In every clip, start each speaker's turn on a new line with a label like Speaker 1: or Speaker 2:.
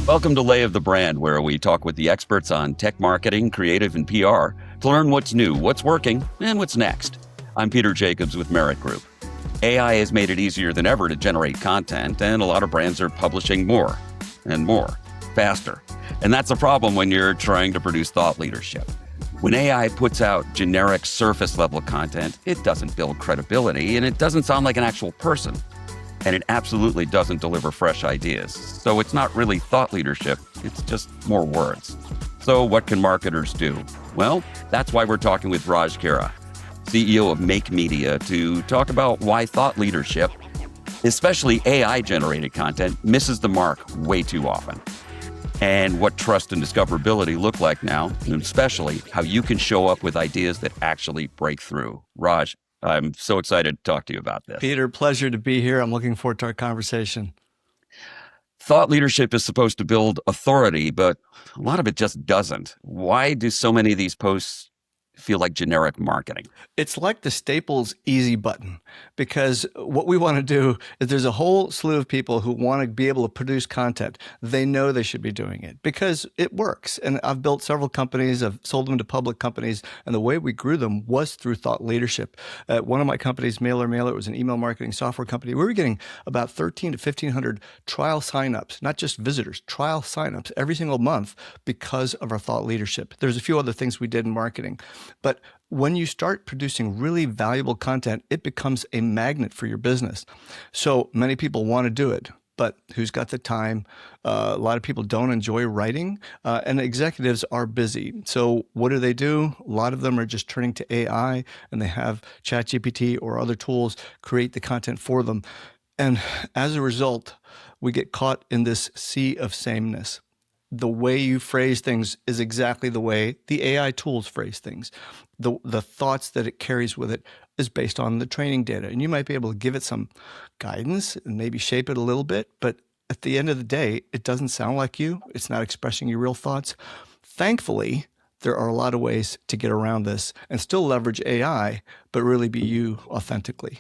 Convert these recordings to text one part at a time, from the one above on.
Speaker 1: Welcome to Lay of the Brand, where we talk with the experts on tech marketing, creative, and PR to learn what's new, what's working, and what's next. I'm Peter Jacobs with Merit Group. AI has made it easier than ever to generate content, and a lot of brands are publishing more and more, faster. And that's a problem when you're trying to produce thought leadership. When AI puts out generic surface-level content, it doesn't build credibility, and it doesn't sound like an actual person. And it absolutely doesn't deliver fresh ideas. So it's not really thought leadership, it's just more words. So what can marketers do? Well, that's why we're talking with Raj Khera, CEO of Make Media, to talk about why thought leadership, especially AI-generated content, misses the mark way too often. And what trust and discoverability look like now, and especially how you can show up with ideas that actually break through. Raj, I'm so excited to talk to you about this.
Speaker 2: Peter, pleasure to be here. I'm looking forward to our conversation.
Speaker 1: Thought leadership is supposed to build authority, but a lot of it just doesn't. Why do so many of these posts feel like generic marketing?
Speaker 2: It's like the Staples easy button, because what we want to do is there's a whole slew of people who want to be able to produce content. They know they should be doing it because it works. And I've built several companies. I've sold them to public companies. And the way we grew them was through thought leadership. One of my companies, Mailer, it was an email marketing software company. We were getting about 13 to 1,500 trial signups, not just visitors, trial signups every single month because of our thought leadership. There's a few other things we did in marketing. But when you start producing really valuable content, it becomes a magnet for your business. So many people want to do it, but who's got the time? A lot of people don't enjoy writing, and executives are busy. So what do? A lot of them are just turning to AI, and they have ChatGPT or other tools create the content for them. And as a result, we get caught in this sea of sameness. The way you phrase things is exactly the way the AI tools phrase things. The thoughts that it carries with it is based on the training data. And you might be able to give it some guidance and maybe shape it a little bit. But at the end of the day, it doesn't sound like you. It's not expressing your real thoughts. Thankfully, there are a lot of ways to get around this and still leverage AI, but really be you authentically.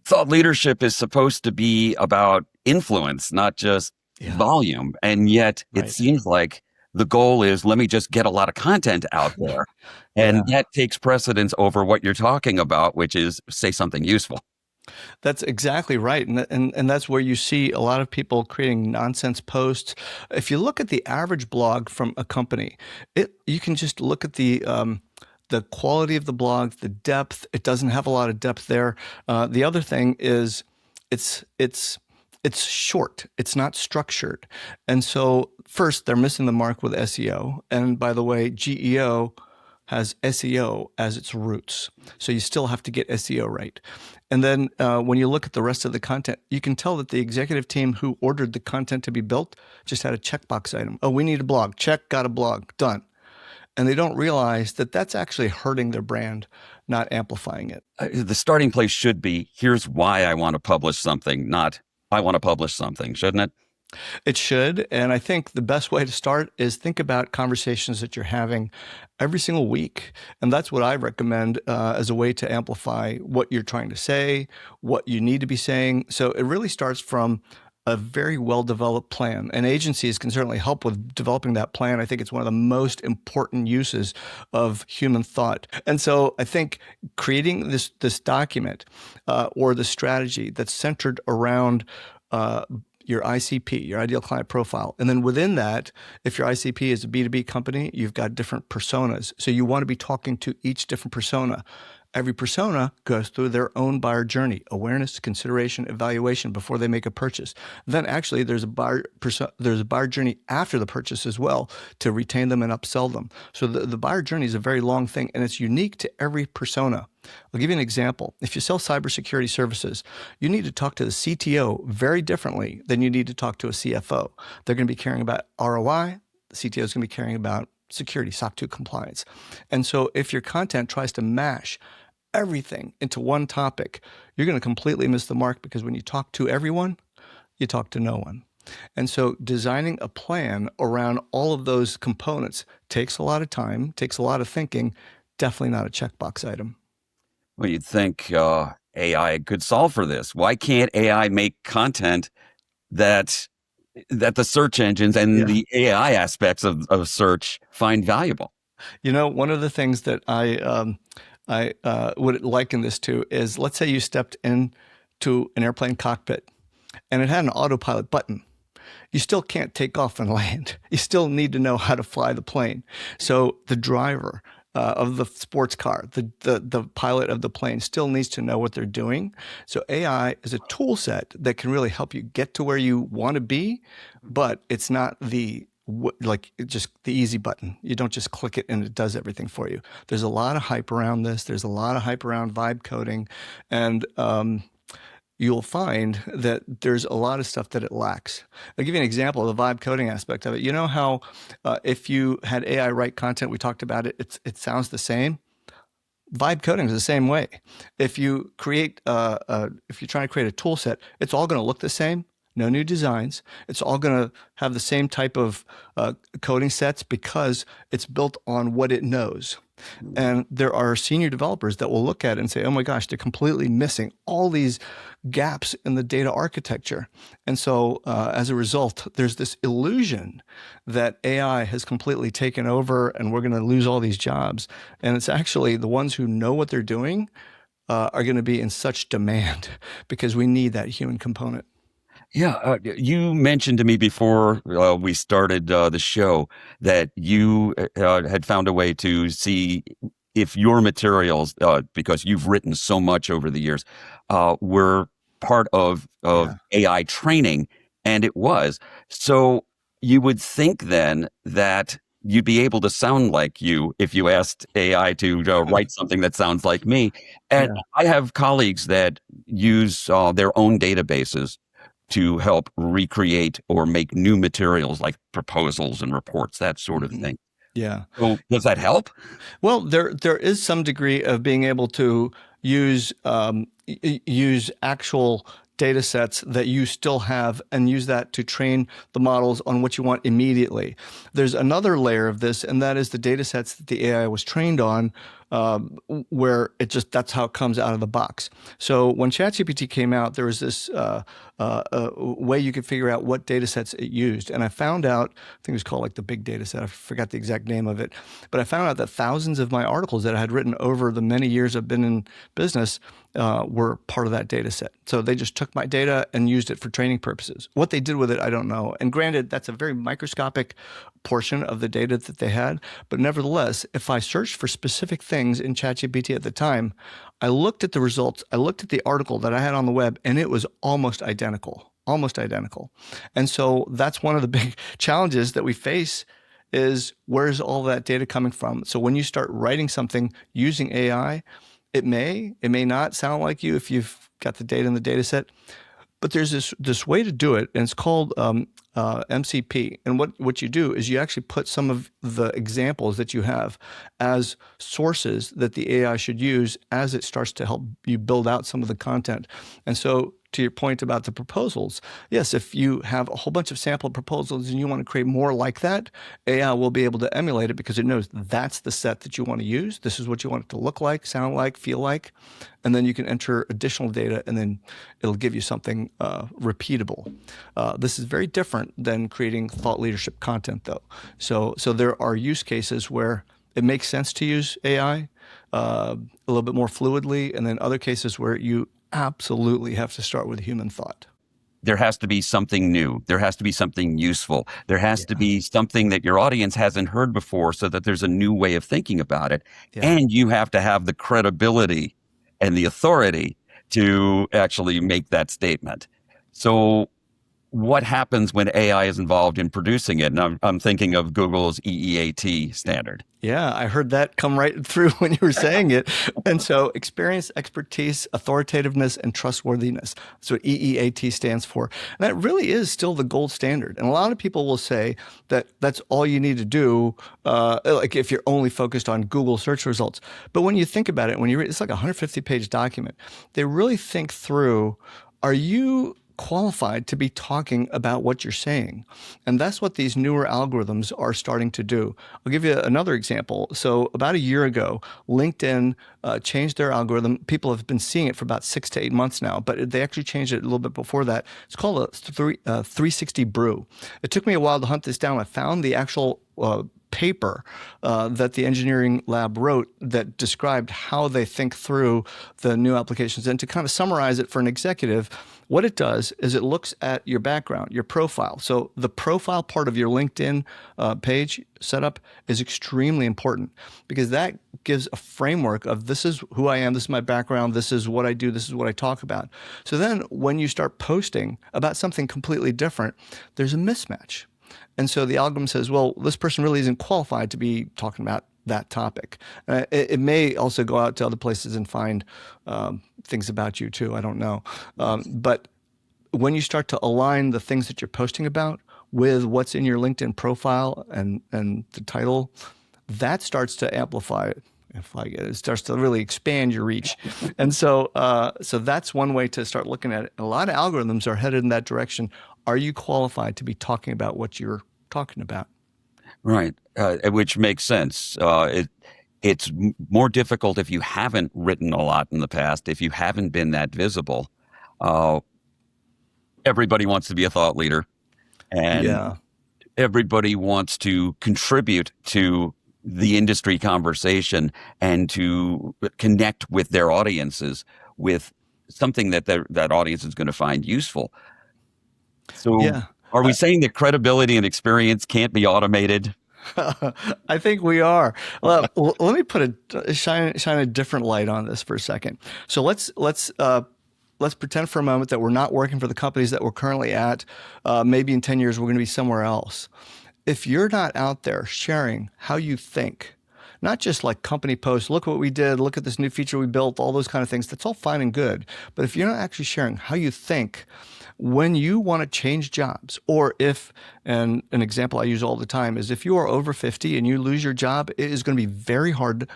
Speaker 1: Thought leadership is supposed to be about influence, not just volume. And yet it seems like the goal is, let me just get a lot of content out there. And that takes precedence over what you're talking about, which is say something useful.
Speaker 2: That's exactly right. And that's where you see a lot of people creating nonsense posts. If you look at the average blog from a company, you can just look at the quality of the blog, the depth. It doesn't have a lot of depth there. The other thing is it's short. It's not structured. And so first, they're missing the mark with SEO. And by the way, GEO has SEO as its roots. So you still have to get SEO right. And then when you look at the rest of the content, you can tell that the executive team who ordered the content to be built just had a checkbox item. Oh, we need a blog. Check, got a blog, done. And they don't realize that that's actually hurting their brand, not amplifying it.
Speaker 1: The starting place should be, here's why I want to publish something, not I want to publish something, shouldn't it?
Speaker 2: It should. And I think the best way to start is think about conversations that you're having every single week. And that's what I recommend as a way to amplify what you're trying to say, what you need to be saying. So it really starts from a very well-developed plan. And agencies can certainly help with developing that plan. I think it's one of the most important uses of human thought. And so I think creating this document or the strategy that's centered around your ICP, your ideal client profile. And then within that, if your ICP is a B2B company, you've got different personas. So you want to be talking to each different persona. Every persona goes through their own buyer journey, awareness, consideration, evaluation before they make a purchase. Then actually there's a buyer journey after the purchase as well to retain them and upsell them. So the buyer journey is a very long thing, and it's unique to every persona. I'll give you an example. If you sell cybersecurity services, you need to talk to the CTO very differently than you need to talk to a CFO. They're going to be caring about ROI. The CTO is going to be caring about security, SOC 2 compliance. And so if your content tries to mash everything into one topic, you're going to completely miss the mark, because when you talk to everyone, you talk to no one. And so designing a plan around all of those components takes a lot of time, takes a lot of thinking, definitely not a checkbox item.
Speaker 1: Well, you'd think AI could solve for this. Why can't AI make content that that the search engines and
Speaker 2: Yeah.
Speaker 1: the AI aspects of search find valuable.
Speaker 2: One of the things that I would liken this to is, let's say you stepped into an airplane cockpit and it had an autopilot button. You still can't take off and land. You still need to know how to fly the plane. So the driver of the sports car, the pilot of the plane still needs to know what they're doing. So AI is a tool set that can really help you get to where you want to be, but it's not just the easy button. You don't just click it and it does everything for you. There's a lot of hype around this. There's a lot of hype around vibe coding, and you'll find that there's a lot of stuff that it lacks. I'll give you an example of the vibe coding aspect of it. You know how if you had AI write content, we talked about it, it sounds the same. Vibe coding is the same way. If you create, if you're trying to create a tool set, it's all going to look the same. No new designs. It's all going to have the same type of coding sets because it's built on what it knows. And there are senior developers that will look at it and say, oh my gosh, they're completely missing all these gaps in the data architecture. And so as a result, there's this illusion that AI has completely taken over and we're going to lose all these jobs. And it's actually the ones who know what they're doing are going to be in such demand because we need that human component.
Speaker 1: Yeah, you mentioned to me before we started the show that you had found a way to see if your materials, because you've written so much over the years, were part of
Speaker 2: Yeah.
Speaker 1: AI training, and it was. So you would think then that you'd be able to sound like you if you asked AI to write something that sounds like me. And
Speaker 2: Yeah.
Speaker 1: I have colleagues that use their own databases to help recreate or make new materials like proposals and reports, that sort of
Speaker 2: Mhm.
Speaker 1: thing.
Speaker 2: Yeah.
Speaker 1: So does that help?
Speaker 2: Well, there is some degree of being able to use actual data sets that you still have and use that to train the models on what you want immediately. There's another layer of this, and that is the data sets that the AI was trained on, where that's how it comes out of the box. So when ChatGPT came out, there was this way you could figure out what data sets it used. And I found out, I think it was called like the big data set. I forgot the exact name of it, but I found out that thousands of my articles that I had written over the many years I've been in business were part of that data set. So they just took my data and used it for training purposes. What they did with it, I don't know. And granted, that's a very microscopic portion of the data that they had. But nevertheless, if I searched for specific things in ChatGPT at the time, I looked at the results, I looked at the article that I had on the web, and it was almost identical. Almost identical. And so that's one of the big challenges that we face is where's all that data coming from? So when you start writing something using AI, it may not sound like you if you've got the data in the data set, but there's this way to do it, and it's called MCP. And what you do is you actually put some of the examples that you have as sources that the AI should use as it starts to help you build out some of the content. And so to your point about the proposals, yes, if you have a whole bunch of sample proposals and you want to create more like that, AI will be able to emulate it because it knows that's the set that you want to use. This is what you want it to look like, sound like, feel like. And then you can enter additional data and then it'll give you something repeatable. This is very different than creating thought leadership content, though. So there are use cases where it makes sense to use AI a little bit more fluidly, and then other cases where you absolutely have to start with human thought.
Speaker 1: There has to be something new. There has to be something useful. There has to
Speaker 2: Yeah.
Speaker 1: be something that your audience hasn't heard before so that there's a new way of thinking about it.
Speaker 2: Yeah.
Speaker 1: And you have to have the credibility and the authority to actually make that statement. So what happens when AI is involved in producing it? And I'm thinking of Google's EEAT standard.
Speaker 2: Yeah, I heard that come right through when you were saying it. And so experience, expertise, authoritativeness, and trustworthiness. That's what EEAT stands for. And that really is still the gold standard. And a lot of people will say that that's all you need to do, like if you're only focused on Google search results. But when you think about it, when you read, it's like a 150-page document. They really think through, are you qualified to be talking about what you're saying? And that's what these newer algorithms are starting to do. I'll give you another example. So about a year ago, LinkedIn changed their algorithm. People have been seeing it for about 6 to 8 months now, but they actually changed it a little bit before that. It's called a 360 brew. It took me a while to hunt this down. I found the actual paper that the engineering lab wrote that described how they think through the new applications. And to kind of summarize it for an executive, what it does is it looks at your background, your profile. So the profile part of your LinkedIn page setup is extremely important because that gives a framework of this is who I am, this is my background, this is what I do, this is what I talk about. So then when you start posting about something completely different, there's a mismatch. And so the algorithm says, well, this person really isn't qualified to be talking about that topic. It may also go out to other places and find things about you too. I don't know. But when you start to align the things that you're posting about with what's in your LinkedIn profile and the title, that starts to amplify it. It starts to really expand your reach. And so that's one way to start looking at it. A lot of algorithms are headed in that direction. Are you qualified to be talking about what you're talking about?
Speaker 1: Right, which makes sense. It's more difficult if you haven't written a lot in the past, if you haven't been that visible. Everybody wants to be a thought leader, and everybody wants to contribute to the industry conversation and to connect with their audiences with something that that audience is going to find useful. So are we saying that credibility and experience can't be automated?
Speaker 2: I think we are. Well, let me put shine a different light on this for a second. So let's pretend for a moment that we're not working for the companies that we're currently at. Maybe in 10 years, we're going to be somewhere else. If you're not out there sharing how you think, not just like company posts, look what we did, look at this new feature we built, all those kind of things, that's all fine and good. But if you're not actually sharing how you think, when you want to change jobs, or if, and an example I use all the time is if you are over 50 and you lose your job, it is going to be very hard.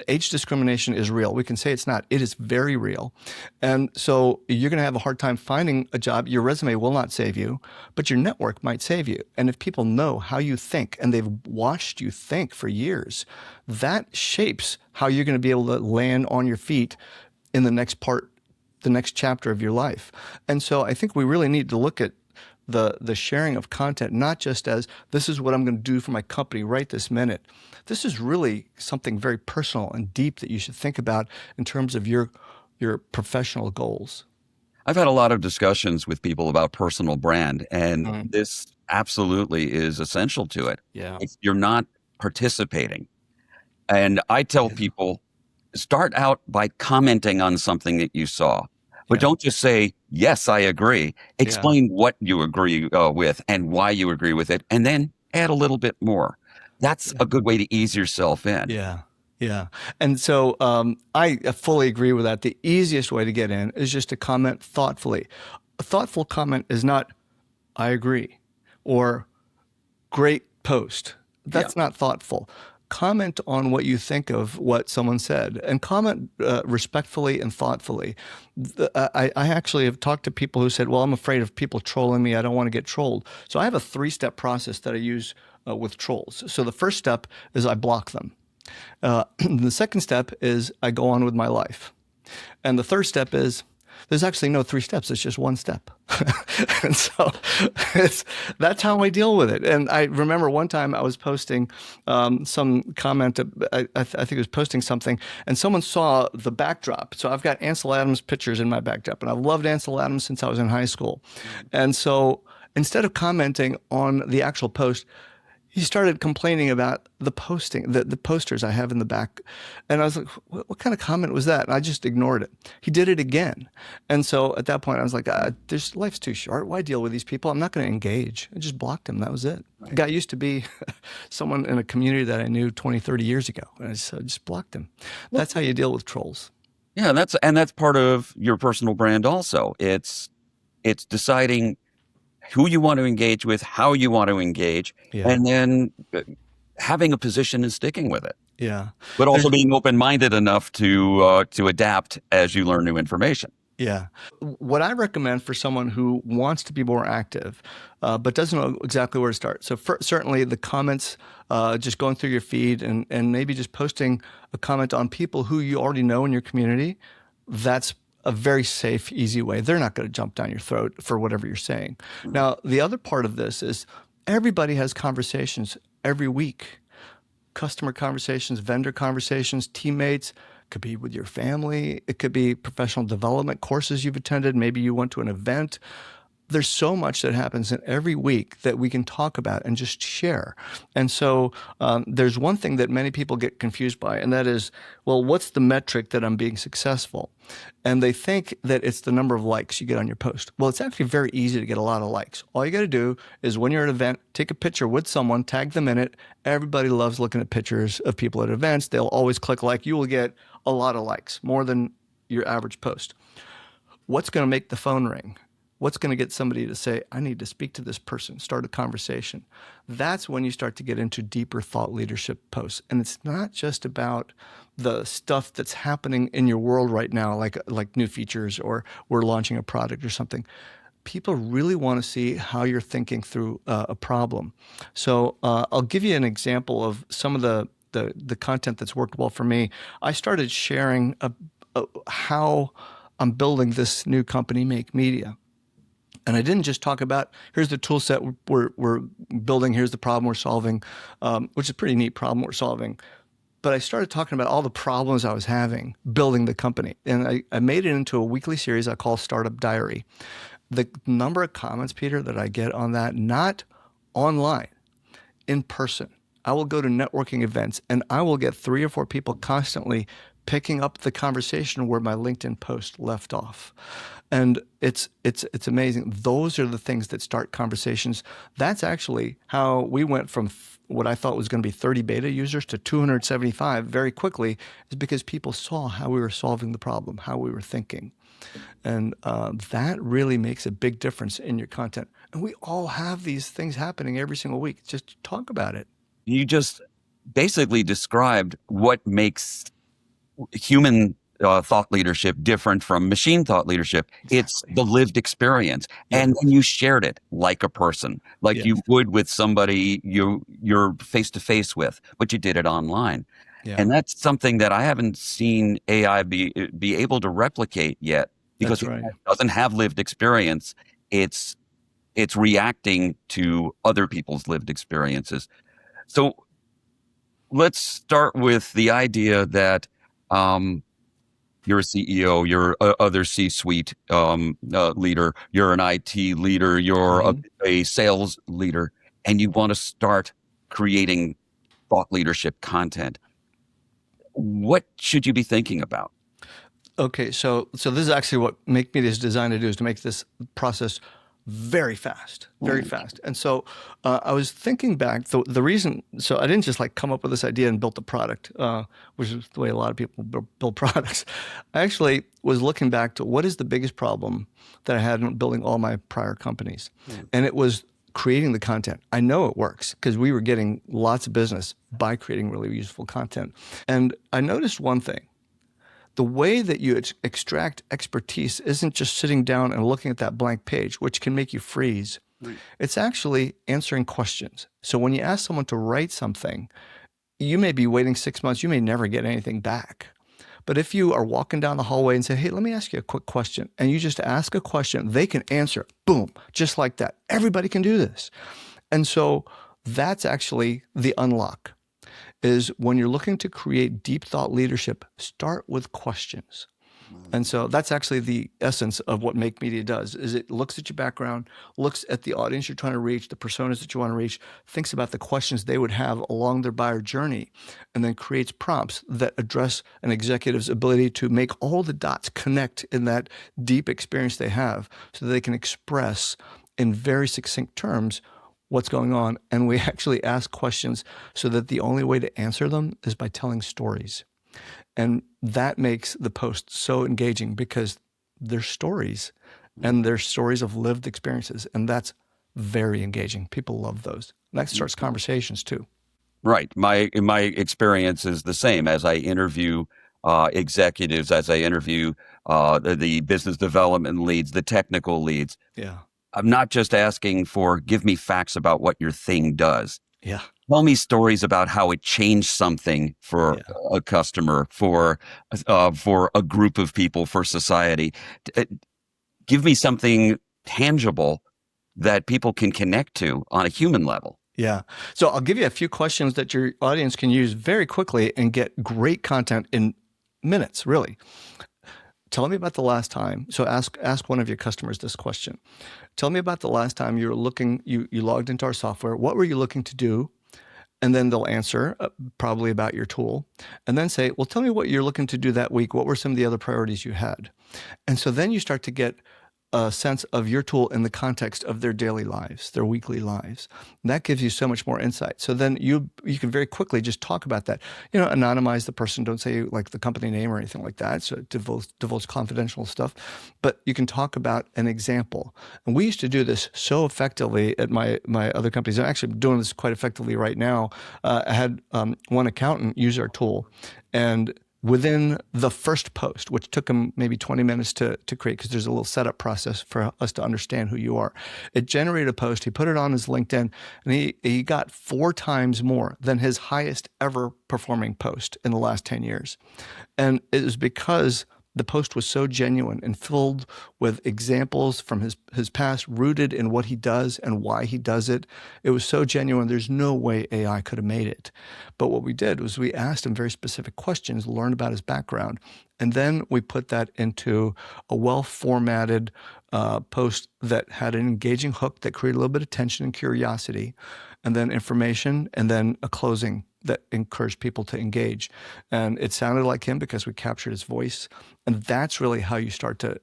Speaker 2: Age discrimination is real. We can say it's not. It is very real. And so you're going to have a hard time finding a job. Your resume will not save you, but your network might save you. And if people know how you think and they've watched you think for years, that shapes how you're going to be able to land on your feet in the next chapter of your life. And so I think we really need to look at the sharing of content, not just as this is what I'm going to do for my company right this minute. This is really something very personal and deep that you should think about in terms of your professional goals.
Speaker 1: I've had a lot of discussions with people about personal brand, and this absolutely is essential to it.
Speaker 2: Yeah.
Speaker 1: If you're not participating. And I tell people, start out by commenting on something that you saw. But don't just say, yes, I agree. Explain what you agree with and why you agree with it, and then add a little bit more. That's a good way to ease yourself in.
Speaker 2: Yeah. And so I fully agree with that. The easiest way to get in is just to comment thoughtfully. A thoughtful comment is not, I agree, or great post. That's not thoughtful. Comment on what you think of what someone said, and comment respectfully and thoughtfully. I actually have talked to people who said, well, I'm afraid of people trolling me. I don't want to get trolled. So I have a 3-step process that I use with trolls. So the first step is I block them. The second step is I go on with my life. And the third step is there's actually no 3 steps. It's just 1 step. And so that's how I deal with it. And I remember one time I was posting some comment, I think I was posting something, and someone saw the backdrop. So I've got Ansel Adams pictures in my backdrop, and I've loved Ansel Adams since I was in high school. And so instead of commenting on the actual post, he started complaining about the posting, the posters I have in the back. And I was like, what kind of comment was that? And I just ignored it. He did it again. And so at that point, I was like, life's too short. Why deal with these people? I'm not going to engage. I just blocked him. That was it. Right. The guy used to be someone in a community that I knew 20, 30 years ago. And I just blocked him. That's how you deal with trolls.
Speaker 1: Yeah, that's part of your personal brand also. It's deciding who you want to engage with, how you want to engage, and then having a position and sticking with it.
Speaker 2: Yeah.
Speaker 1: But also being open-minded enough to adapt as you learn new information.
Speaker 2: Yeah. What I recommend for someone who wants to be more active, but doesn't know exactly where to start. So certainly the comments, just going through your feed and maybe just posting a comment on people who you already know in your community, that's a very safe, easy way. They're not going to jump down your throat for whatever you're saying. Now, the other part of this is everybody has conversations every week. Customer conversations, vendor conversations, teammates. Could be with your family. It could be professional development courses you've attended. Maybe you went to an event. There's so much that happens in every week that we can talk about and just share. And so there's one thing that many people get confused by, and that is, well, what's the metric that I'm being successful? And they think that it's the number of likes you get on your post. Well, it's actually very easy to get a lot of likes. All you got to do is when you're at an event, take a picture with someone, tag them in it. Everybody loves looking at pictures of people at events. They'll always click like. You will get a lot of likes, more than your average post. What's going to make the phone ring? What's going to get somebody to say, I need to speak to this person, start a conversation? That's when you start to get into deeper thought leadership posts. And it's not just about the stuff that's happening in your world right now, like new features or we're launching a product or something. People really want to see how you're thinking through a problem. So I'll give you an example of some of the content that's worked well for me. I started sharing how I'm building this new company, Make Media. And I didn't just talk about, here's the tool set we're building, here's the problem we're solving, which is a pretty neat problem we're solving. But I started talking about all the problems I was having building the company. And I made it into a weekly series I call Startup Diary. The number of comments, Peter, that I get on that, not online, in person. I will go to networking events and I will get 3 or 4 people constantly picking up the conversation where my LinkedIn post left off. And it's amazing. Those are the things that start conversations. That's actually how we went from what I thought was going to be 30 beta users to 275 very quickly, is because people saw how we were solving the problem, how we were thinking. And that really makes a big difference in your content. And we all have these things happening every single week. Just talk about it.
Speaker 1: You just basically described what makes human thought leadership different from machine thought leadership. Exactly. It's the lived experience. Yeah. And then you shared it like a person, like you would with somebody you're face to face with, but you did it online. Yeah. And that's something that I haven't seen AI be able to replicate yet, because it doesn't have lived experience. It's reacting to other people's lived experiences. So let's start with the idea that you're a CEO, you're other C-suite leader, you're an IT leader, you're a sales leader, and you want to start creating thought leadership content. What should you be thinking about?
Speaker 2: Okay, so this is actually what Make Media is designed to do, is to make this process very fast, very fast. And so I was thinking back, the reason, so I didn't just like come up with this idea and built the product, which is the way a lot of people build products. I actually was looking back to what is the biggest problem that I had in building all my prior companies. And it was creating the content. I know it works because we were getting lots of business by creating really useful content. And I noticed one thing. The way that you extract expertise isn't just sitting down and looking at that blank page, which can make you freeze. Right. It's actually answering questions. So when you ask someone to write something, you may be waiting 6 months, you may never get anything back. But if you are walking down the hallway and say, hey, let me ask you a quick question, and you just ask a question, they can answer, boom, just like that. Everybody can do this. And so that's actually the unlock. Is when you're looking to create deep thought leadership, start with questions. And so that's actually the essence of what Make Media does, is it looks at your background, looks at the audience you're trying to reach, the personas that you want to reach, thinks about the questions they would have along their buyer journey, and then creates prompts that address an executive's ability to make all the dots connect in that deep experience they have, so that they can express in very succinct terms what's going on. And we actually ask questions so that the only way to answer them is by telling stories. And that makes the post so engaging because they're stories, and they're stories of lived experiences. And that's very engaging. People love those. And that starts conversations too.
Speaker 1: Right. My experience is the same. As I interview executives as I interview the business development leads, the technical leads.
Speaker 2: Yeah.
Speaker 1: I'm not just asking for, give me facts about what your thing does.
Speaker 2: Yeah.
Speaker 1: Tell me stories about how it changed something for a customer, for a group of people, for society. Give me something tangible that people can connect to on a human level.
Speaker 2: Yeah. So I'll give you a few questions that your audience can use very quickly and get great content in minutes, really. Tell me about the last time. So ask one of your customers this question. Tell me about the last time you logged into our software. What were you looking to do? And then they'll answer probably about your tool, and then say, well, tell me what you're looking to do that week. What were some of the other priorities you had? And so then you start to get a sense of your tool in the context of their daily lives, their weekly lives. And that gives you so much more insight. So then you can very quickly just talk about that. Anonymize the person. Don't say like the company name or anything like that. So divulge confidential stuff. But you can talk about an example. And we used to do this so effectively at my other companies. I'm actually doing this quite effectively right now. I had one accountant use our tool, and within the first post, which took him maybe 20 minutes to create, because there's a little setup process for us to understand who you are. It generated a post. He put it on his LinkedIn, and he got 4 times more than his highest ever performing post in the last 10 years. And it was because the post was so genuine and filled with examples from his past, rooted in what he does and why he does it. It was so genuine, there's no way AI could have made it. But what we did was we asked him very specific questions, learned about his background, and then we put that into a well-formatted post that had an engaging hook that created a little bit of tension and curiosity, and then information, and then a closing that encouraged people to engage. And it sounded like him because we captured his voice. And that's really how you start to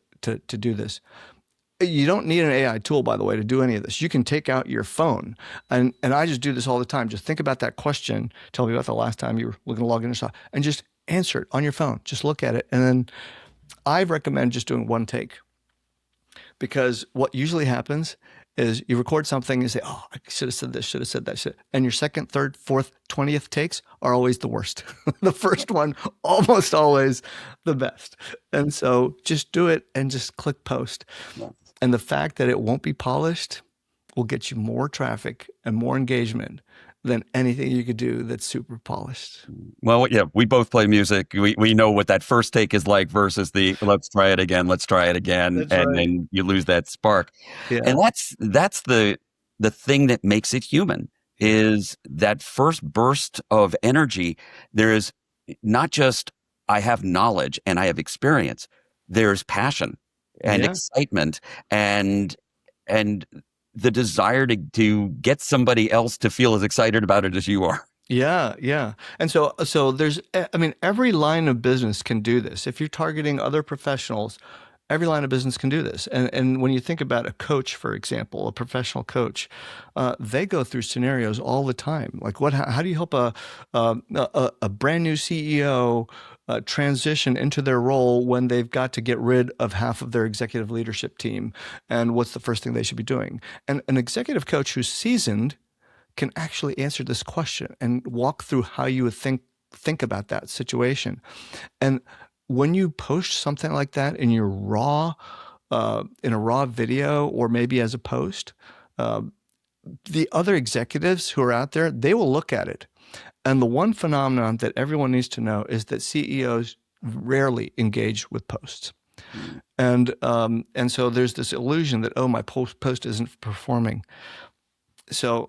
Speaker 2: do this. You don't need an AI tool, by the way, to do any of this. You can take out your phone. And I just do this all the time. Just think about that question. Tell me about the last time you were looking to log in or something, and just answer it on your phone. Just look at it. And then I recommend just doing one take. Because what usually happens is you record something and say, oh, I should have said this, should have said that. And your second, third, fourth, 20th takes are always the worst. The first one, almost always the best. And so just do it and just click post. And the fact that it won't be polished will get you more traffic and more engagement than anything you could do that's super polished.
Speaker 1: Well, yeah, we both play music. We know what that first take is like versus the let's try it again, then you lose that spark.
Speaker 2: Yeah.
Speaker 1: And that's the thing that makes it human, is that first burst of energy. There is not just I have knowledge and I have experience. There's passion and excitement and the desire to get somebody else to feel as excited about it as you are.
Speaker 2: Yeah, yeah. And so there's, every line of business can do this. If you're targeting other professionals, every line of business can do this. And when you think about a coach, for example, a professional coach, they go through scenarios all the time. Like how do you help a brand new CEO transition into their role when they've got to get rid of half of their executive leadership team? And what's the first thing they should be doing? And an executive coach who's seasoned can actually answer this question and walk through how you would think about that situation. And when you post something like that in your in a raw video, or maybe as a post, the other executives who are out there, they will look at it. And the one phenomenon that everyone needs to know is that CEOs rarely engage with posts. And so there's this illusion that, oh, my post isn't performing. So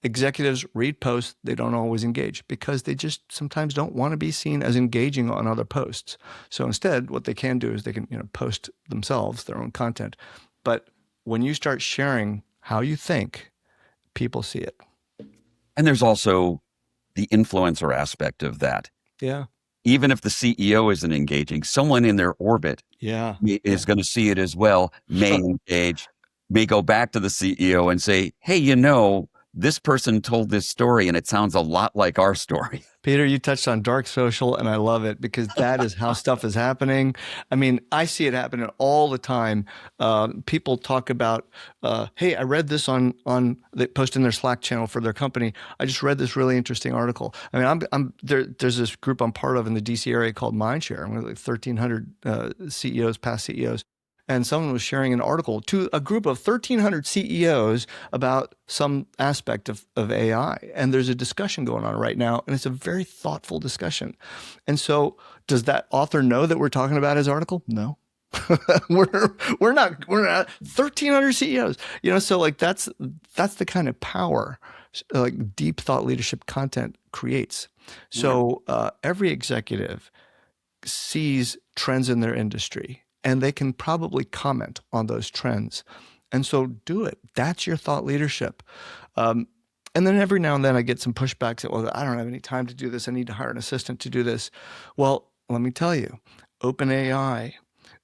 Speaker 2: executives read posts, they don't always engage because they just sometimes don't want to be seen as engaging on other posts. So instead, what they can do is they can post themselves, their own content. But when you start sharing how you think, people see it.
Speaker 1: And there's also the influencer aspect of that.
Speaker 2: Yeah.
Speaker 1: Even if the CEO isn't engaging, someone in their orbit is going to see it as well, may engage, may go back to the CEO and say, hey, this person told this story and it sounds a lot like our story.
Speaker 2: Peter, you touched on dark social, and I love it because that is how stuff is happening. I mean, I see it happening all the time. People talk about, hey, I read this they post in their Slack channel for their company. I just read this really interesting article. I mean, there's this group I'm part of in the DC area called Mindshare. I'm with like 1,300 CEOs, past CEOs. And someone was sharing an article to a group of 1,300 CEOs about some aspect of AI. And there's a discussion going on right now, and it's a very thoughtful discussion. And so does that author know that we're talking about his article? No. we're not 1,300 CEOs, so like that's the kind of power like deep thought leadership content creates. So every executive sees trends in their industry, and they can probably comment on those trends. And so do it. That's your thought leadership. And then every now and then I get some pushbacks that, well, I don't have any time to do this. I need to hire an assistant to do this. Well, let me tell you, OpenAI,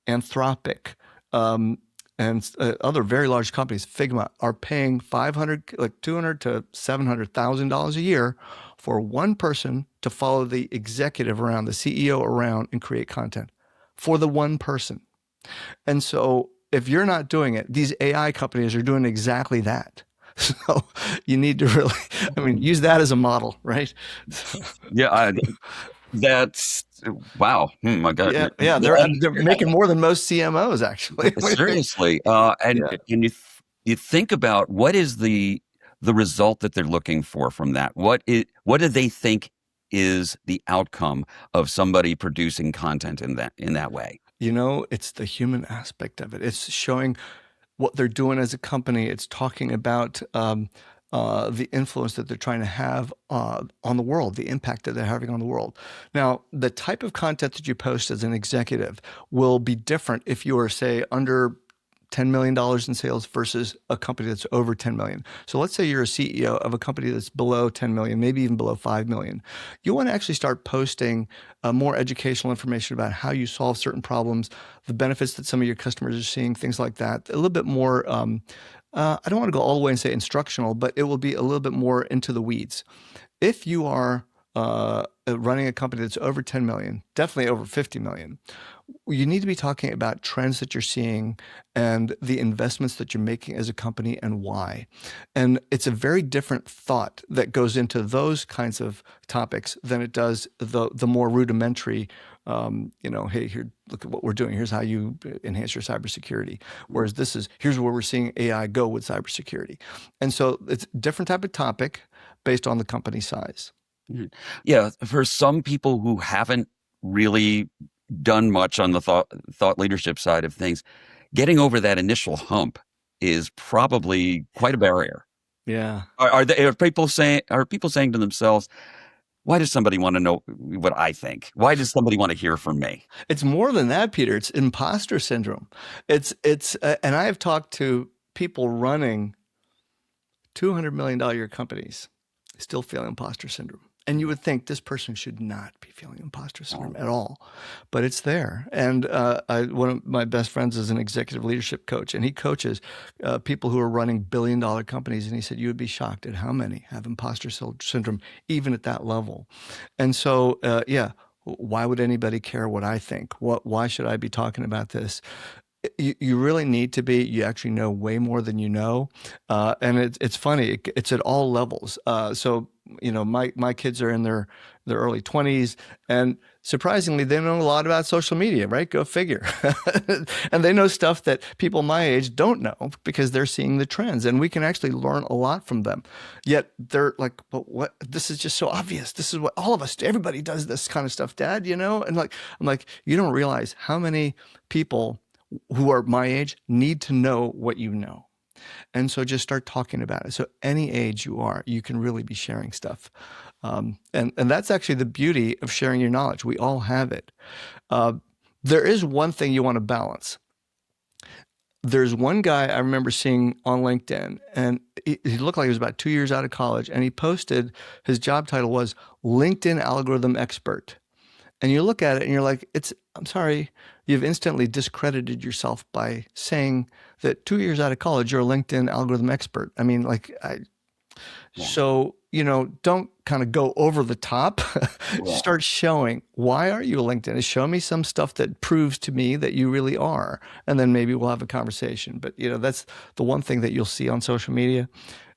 Speaker 2: Anthropic, and other very large companies, Figma, are paying $200,000 to $700,000 a year for one person to follow the executive around, the CEO around, and create content for the one person. And so if you're not doing it, these AI companies are doing exactly that. So you need to really, use that as a model, right?
Speaker 1: Yeah, that's wow. My God.
Speaker 2: Yeah, they're making more than most CMOs, actually.
Speaker 1: Seriously. And you think about what is the result that they're looking for from that? What do they think is the outcome of somebody producing content in that way?
Speaker 2: It's the human aspect of it. It's showing what they're doing as a company. It's talking about the influence that they're trying to have on the world, the impact that they're having on the world. Now, the type of content that you post as an executive will be different if you are, say, under $10 million in sales versus a company that's over 10 million. So let's say you're a CEO of a company that's below 10 million, maybe even below 5 million. You want to actually start posting more educational information about how you solve certain problems, the benefits that some of your customers are seeing, things like that. A little bit more, I don't want to go all the way and say instructional, but it will be a little bit more into the weeds. If you are running a company that's over 10 million, definitely over 50 million, you need to be talking about trends that you're seeing and the investments that you're making as a company and why. And it's a very different thought that goes into those kinds of topics than it does the more rudimentary, hey, here, look at what we're doing. Here's how you enhance your cybersecurity. Whereas here's where we're seeing AI go with cybersecurity. And so it's a different type of topic based on the company size.
Speaker 1: Yeah, for some people who haven't really done much on the thought leadership side of things, getting over that initial hump is probably quite a barrier.
Speaker 2: Yeah.
Speaker 1: Are people saying to themselves, why does somebody want to know what I think? Why does somebody want to hear from me?
Speaker 2: It's more than that, Peter. It's imposter syndrome. And I have talked to people running $200 million a year companies still feeling imposter syndrome. And you would think this person should not be feeling imposter syndrome at all, but it's there. And one of my best friends is an executive leadership coach, and he coaches people who are running billion-dollar companies. And he said, you would be shocked at how many have imposter syndrome, even at that level. And so, why would anybody care what I think? Why should I be talking about this? You really need to be. You actually know way more than you know, and it's funny. It's at all levels. So my kids are in their early 20s, and surprisingly, they know a lot about social media. Right? Go figure. And they know stuff that people my age don't know because they're seeing the trends, and we can actually learn a lot from them. Yet they're like, "But what? This is just so obvious. This is what all of us. Everybody does this kind of stuff, Dad. And I'm like, you don't realize how many people who are my age need to know what you know. And so just start talking about it. So any age you are, you can really be sharing stuff. And that's actually the beauty of sharing your knowledge. We all have it. There is one thing you want to balance. There's one guy I remember seeing on LinkedIn, and he looked like he was about 2 years out of college, and he posted, his job title was LinkedIn Algorithm Expert. And you look at it and you're like, I'm sorry, you've instantly discredited yourself by saying that 2 years out of college, you're a LinkedIn algorithm expert. I mean,
Speaker 1: Yeah.
Speaker 2: So, don't kind of go over the top.
Speaker 1: Yeah.
Speaker 2: Start showing, why are you a LinkedIn? Show me some stuff that proves to me that you really are. And then maybe we'll have a conversation. But, that's the one thing that you'll see on social media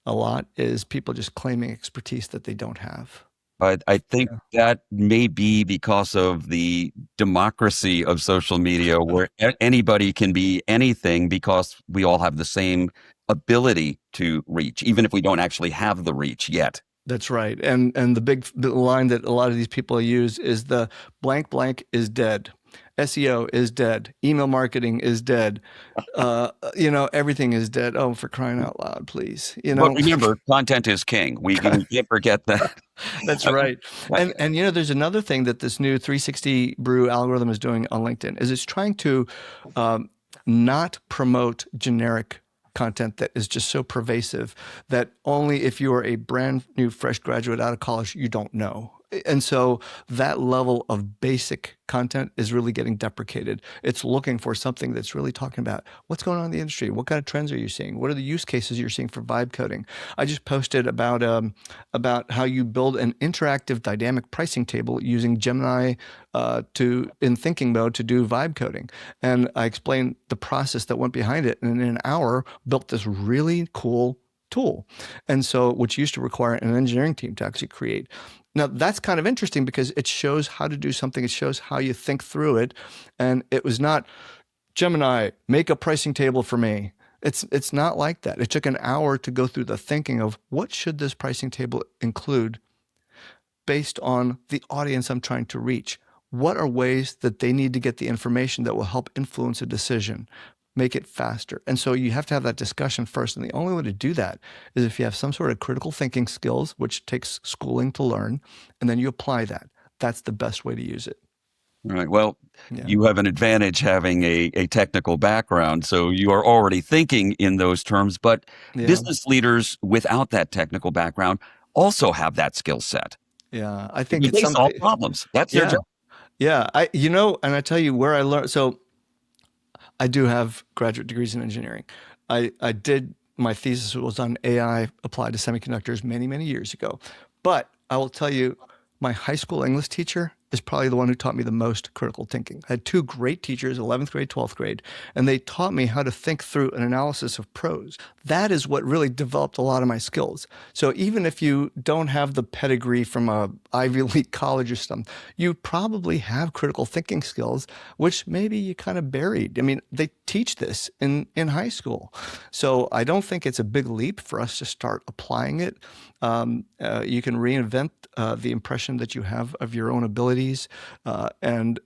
Speaker 2: a lot is people just claiming expertise that they don't have.
Speaker 1: I think that may be because of the democracy of social media, where anybody can be anything because we all have the same ability to reach, even if we don't actually have the reach yet.
Speaker 2: That's right. And the line that a lot of these people use is the blank blank is dead. SEO is dead. Email marketing is dead. Everything is dead. Oh, for crying out loud, please.
Speaker 1: But remember, content is king. We can't forget that.
Speaker 2: That's right. And there's another thing that this new 360 brew algorithm is doing on LinkedIn is it's trying to not promote generic content that is just so pervasive that only if you are a brand new fresh graduate out of college, you don't know. And so that level of basic content is really getting deprecated. It's looking for something that's really talking about what's going on in the industry. What kind of trends are you seeing? What are the use cases you're seeing for vibe coding? I just posted about how you build an interactive dynamic pricing table using Gemini in thinking mode to do vibe coding. And I explained the process that went behind it. And in an hour, built this really cool tool. And so, which used to require an engineering team to actually create. Now, that's kind of interesting because it shows how to do something. It shows how you think through it. And it was not, Gemini, make a pricing table for me. It's not like that. It took an hour to go through the thinking of what should this pricing table include based on the audience I'm trying to reach. What are ways that they need to get the information that will help influence a decision? Make it faster. And so you have to have that discussion first. And the only way to do that is if you have some sort of critical thinking skills, which takes schooling to learn, and then you apply that. That's the best way to use it.
Speaker 1: All right. Well, you have an advantage having a technical background, so you are already thinking in those terms. But business leaders without that technical background also have that skill set.
Speaker 2: Yeah, I think
Speaker 1: they solve problems. That's their job.
Speaker 2: Yeah, and I tell you where I learned. So I do have graduate degrees in engineering. I did, my thesis was on AI applied to semiconductors many, many years ago. But I will tell you, my high school English teacher is probably the one who taught me the most critical thinking. I had two great teachers, 11th grade, 12th grade, and they taught me how to think through an analysis of prose. That is what really developed a lot of my skills. So even if you don't have the pedigree from a Ivy League college or something, you probably have critical thinking skills, which maybe you kind of buried. I mean, they teach this in high school. So I don't think it's a big leap for us to start applying it. You can reinvent the impression that you have of your own abilities, and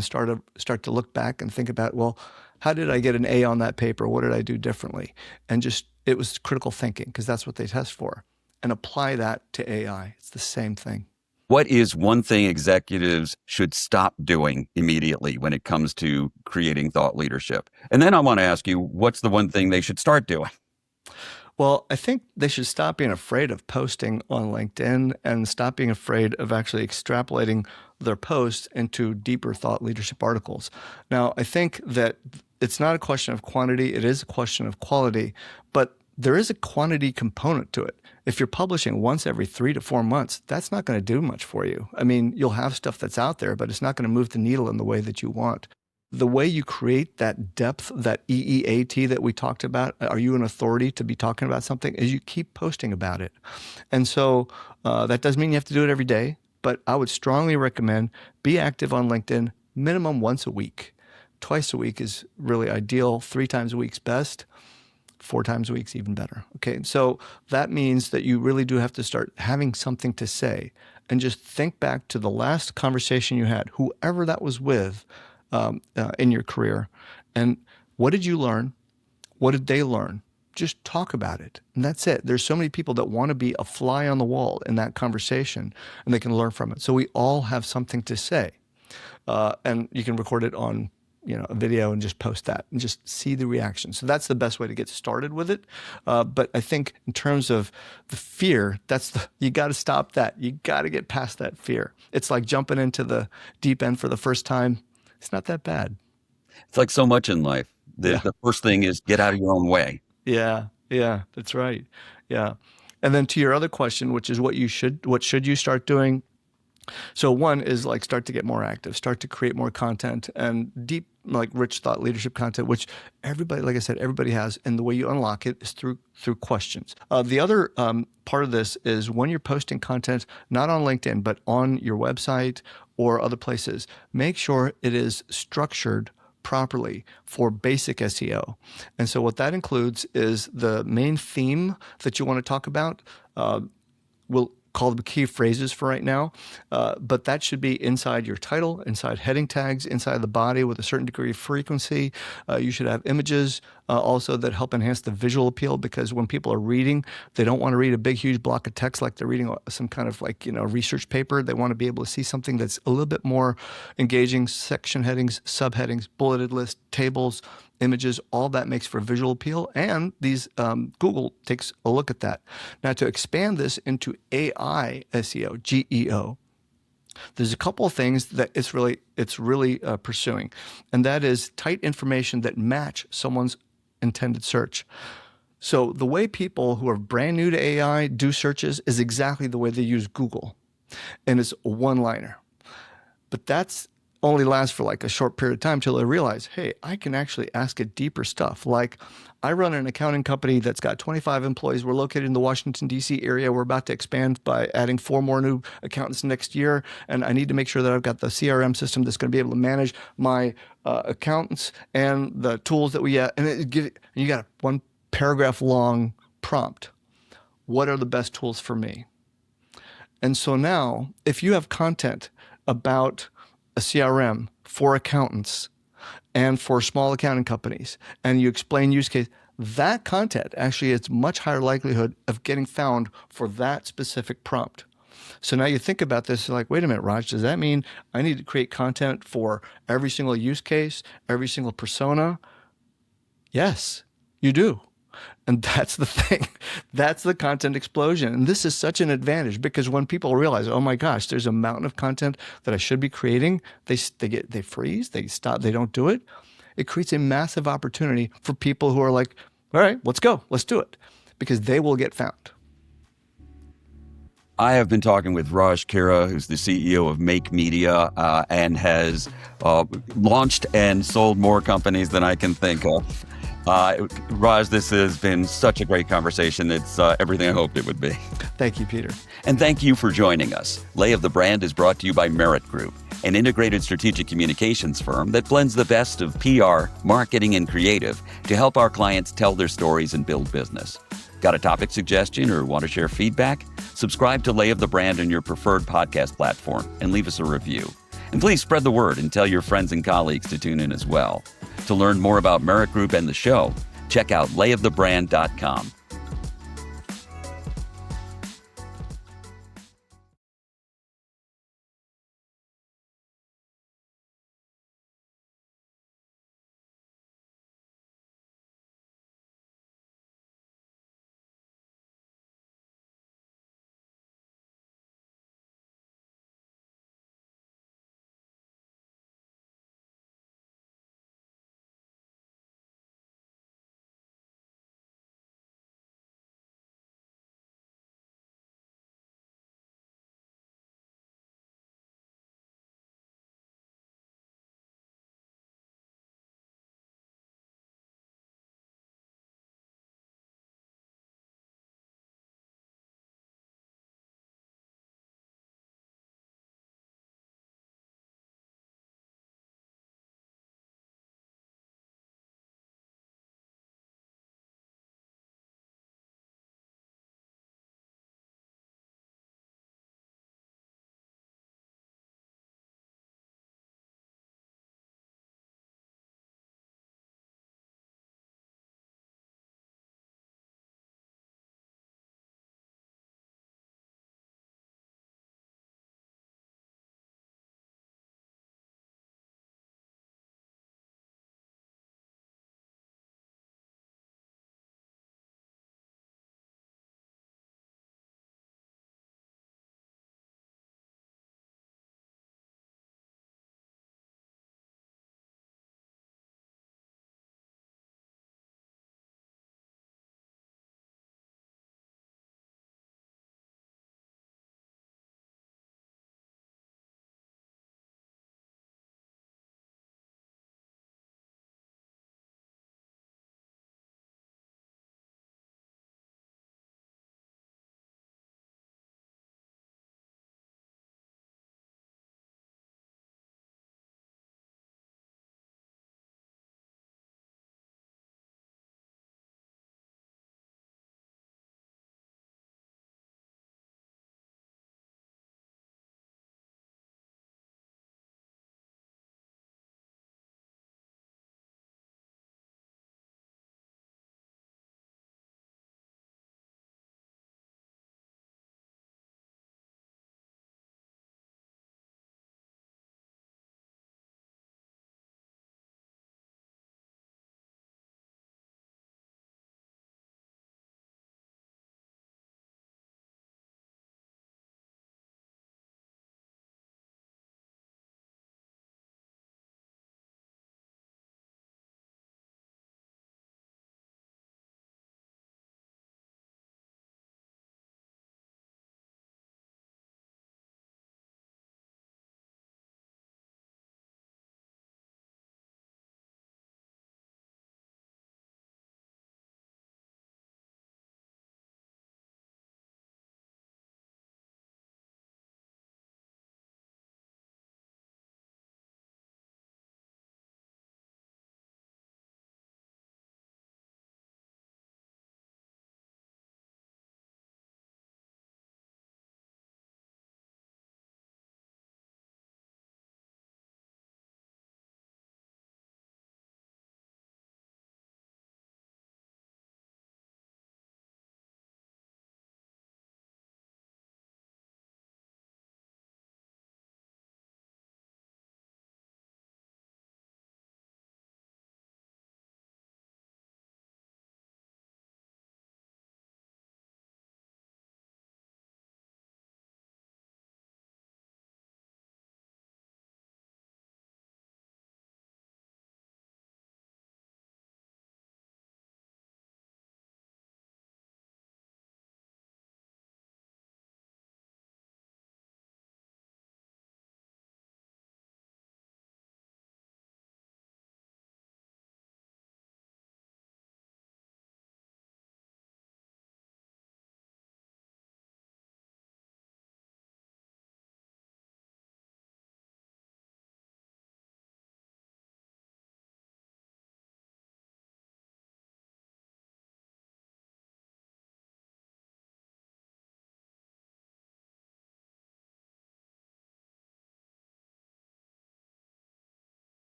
Speaker 2: start to look back and think about, well, how did I get an A on that paper? What did I do differently? And it was critical thinking, because that's what they test for, and apply that to AI. It's the same thing.
Speaker 1: What is one thing executives should stop doing immediately when it comes to creating thought leadership? And then I want to ask you, what's the one thing they should start doing?
Speaker 2: Well, I think they should stop being afraid of posting on LinkedIn and stop being afraid of actually extrapolating their posts into deeper thought leadership articles. Now, I think that it's not a question of quantity, it is a question of quality, but there is a quantity component to it. If you're publishing once every 3 to 4 months, that's not going to do much for you. I mean, you'll have stuff that's out there, but it's not going to move the needle in the way that you want. The way you create that depth, that EEAT that we talked about, are you an authority to be talking about something, is you keep posting about it. And so that doesn't mean you have to do it every day, but I would strongly recommend be active on LinkedIn minimum once a week. Twice a week is really ideal. 3 times a week's best. 4 times a week's even better. Okay, so that means that you really do have to start having something to say, and just think back to the last conversation you had, whoever that was with, in your career, and what did you learn? What did they learn? Just talk about it, and that's it. There's so many people that want to be a fly on the wall in that conversation, and they can learn from it. So we all have something to say, and you can record it on a video and just post that and just see the reaction. So that's the best way to get started with it. But I think in terms of the fear, you got to stop that. You got to get past that fear. It's like jumping into the deep end for the first time. It's not that bad.
Speaker 1: It's like so much in life. The first thing is get out of your own way.
Speaker 2: Yeah. Yeah, that's right. Yeah. And then to your other question, which is what should you start doing? So one is like start to get more active, start to create more content and deep, like rich thought leadership content, which everybody, like I said, everybody has. And the way you unlock it is through questions. The other part of this is when you're posting content, not on LinkedIn, but on your website or other places, make sure it is structured properly for basic SEO. And so what that includes is the main theme that you want to talk about. We'll call them key phrases for right now, but that should be inside your title, inside heading tags, inside the body with a certain degree of frequency. You should have images also that help enhance the visual appeal, because when people are reading, they don't want to read a big, huge block of text like they're reading some kind of research paper. They want to be able to see something that's a little bit more engaging. Section headings, subheadings, bulleted list, tables, images, all that makes for visual appeal, and these Google takes a look at that. Now, to expand this into AI SEO, GEO, there's a couple of things that it's really pursuing, and that is tight information that match someone's intended search. So the way people who are brand new to AI do searches is exactly the way they use Google, and it's a one-liner. But that's only lasts for like a short period of time till they realize, hey, I can actually ask it deeper stuff. Like, I run an accounting company that's got 25 employees. We're located in the Washington, D.C. area. We're about to expand by adding 4 more new accountants next year. And I need to make sure that I've got the CRM system that's going to be able to manage my accountants and the tools that we have. And you got a 1 paragraph long prompt. What are the best tools for me? And so now, if you have content about a CRM for accountants and for small accounting companies, and you explain use case, that content actually has much higher likelihood of getting found for that specific prompt. So now you think about this, like, wait a minute, Raj, does that mean I need to create content for every single use case, every single persona? Yes, you do. And that's the thing. That's the content explosion. And this is such an advantage, because when people realize, oh my gosh, there's a mountain of content that I should be creating, they freeze, they stop, they don't do it. It creates a massive opportunity for people who are like, all right, let's go, let's do it, because they will get found.
Speaker 1: I have been talking with Raj Khera, who's the CEO of Make Media, and has launched and sold more companies than I can think of. Raj, this has been such a great conversation. It's everything I hoped it would be.
Speaker 2: Thank you, Peter.
Speaker 1: And thank you for joining us. Lay of the Brand is brought to you by Merit Group, an integrated strategic communications firm that blends the best of PR, marketing, and creative to help our clients tell their stories and build business. Got a topic suggestion or want to share feedback? Subscribe to Lay of the Brand on your preferred podcast platform and leave us a review. And please spread the word and tell your friends and colleagues to tune in as well. To learn more about Merit Group and the show, check out layofthebrand.com.